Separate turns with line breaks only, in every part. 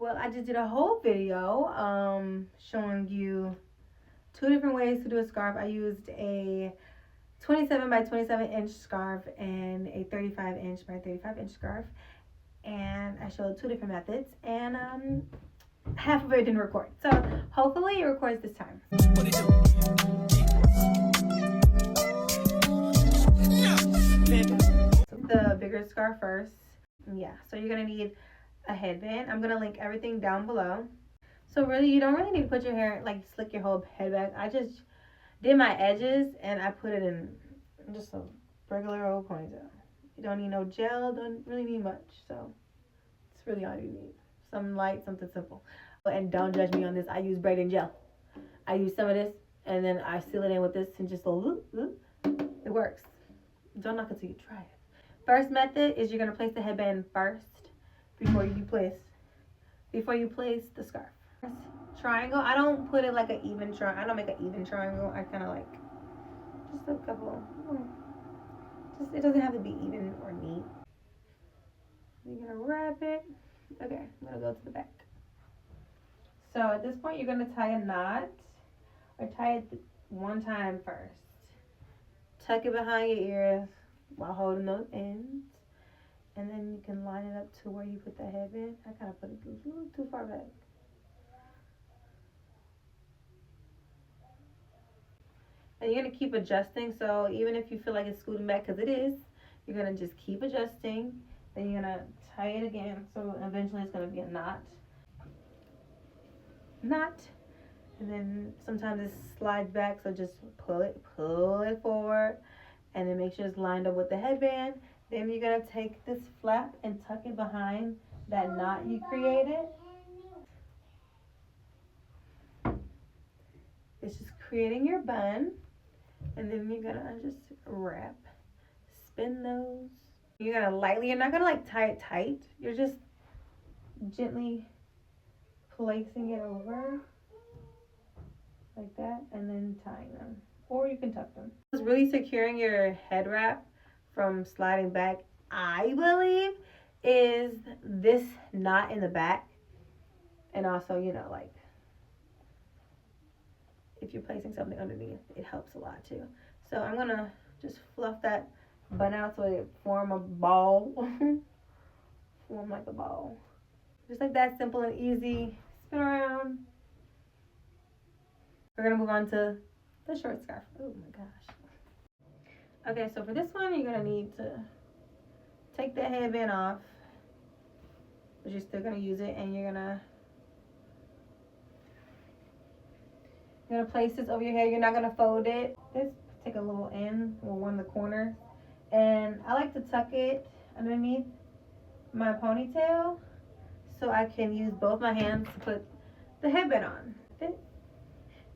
Well, I just did a whole video showing you 2 different ways to do a scarf. I used a 27 by 27 inch scarf and a 35 inch by 35 inch scarf, and I showed 2 different methods, and half of it didn't record, so hopefully it records this time. So the bigger scarf first. Yeah, so you're gonna need a headband. I'm gonna link everything down below. So really, you don't really need to put your hair, like, slick your whole head back. I just did my edges and I put it in just a regular old ponytail. You don't need no gel, don't really need much. So it's really all you need. Something light, something simple. And don't judge me on this. I use braiding gel. I use some of this and then I seal it in with this and just go, it works. Don't knock it till you try it. First method is you're gonna place the headband first before you place the scarf. Triangle. I don't put it like an even triangle. I don't make an even triangle. I kind of like just a couple. Just, it doesn't have to be even or neat. You're gonna wrap it. Okay, I'm gonna go to the back. So at this point, you're gonna tie a knot, or tie it one time first. Tuck it behind your ears while holding those ends, and then you can line it up to where you put the headband. I kind of put it a little too far back. And you're gonna keep adjusting, so even if you feel like it's scooting back, because it is, you're gonna just keep adjusting. Then you're gonna tie it again, so eventually it's gonna be a knot, and then sometimes it slides back, so just pull it forward, and then make sure it's lined up with the headband. Then you're gonna take this flap and tuck it behind that knot you created. It's just creating your bun. And then you're gonna just wrap, spin those. You're gonna lightly, you're not gonna like tie it tight. You're just gently placing it over like that and then tying them. Or you can tuck them. It's really securing your head wrap from sliding back, I believe, is this knot in the back. And also, you know, like, if you're placing something underneath, it helps a lot too. So I'm gonna just fluff that bun out so it form a ball. Form like a ball. Just like that, simple and easy. Spin around. We're gonna move on to the short scarf. Oh my gosh. Okay, so for this one, you're gonna need to take the headband off, but you're still gonna use it, and you're gonna place this over your head. You're not gonna fold it. Just take a little end or one of the corners, and I like to tuck it underneath my ponytail so I can use both my hands to put the headband on.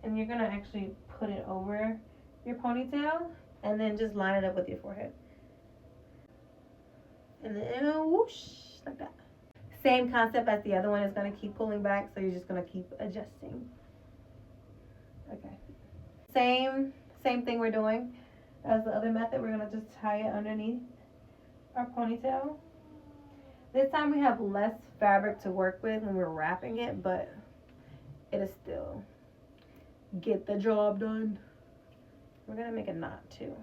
And you're gonna actually put it over your ponytail and then just line it up with your forehead, and then whoosh, like that. Same concept as the other one. Is gonna keep pulling back, so you're just gonna keep adjusting. Okay. Same thing we're doing as the other method. We're gonna just tie it underneath our ponytail. This time we have less fabric to work with when we're wrapping it, but it'll still get the job done. We're gonna make a knot too.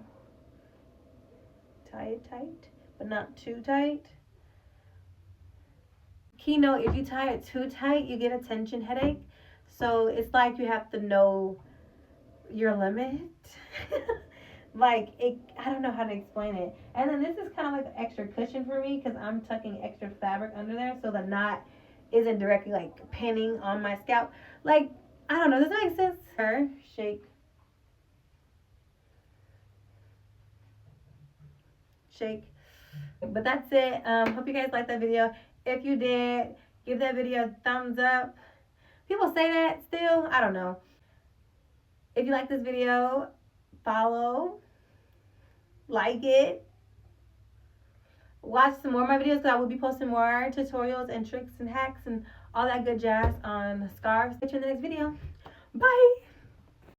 Tie it tight, but not too tight. Keynote: if you tie it too tight, you get a tension headache. So it's like you have to know your limit. Like, I don't know how to explain it. And then this is kind of like an extra cushion for me because I'm tucking extra fabric under there, so the knot isn't directly like pinning on my scalp. Like, I don't know, does that make sense? Shake. But that's it. Hope you guys liked that video. If you did, give that video a thumbs up. People say that still. I don't know. If you like this video, follow, like it. Watch some more of my videos because I will be posting more tutorials and tricks and hacks and all that good jazz on scarves. See you in the next video. Bye.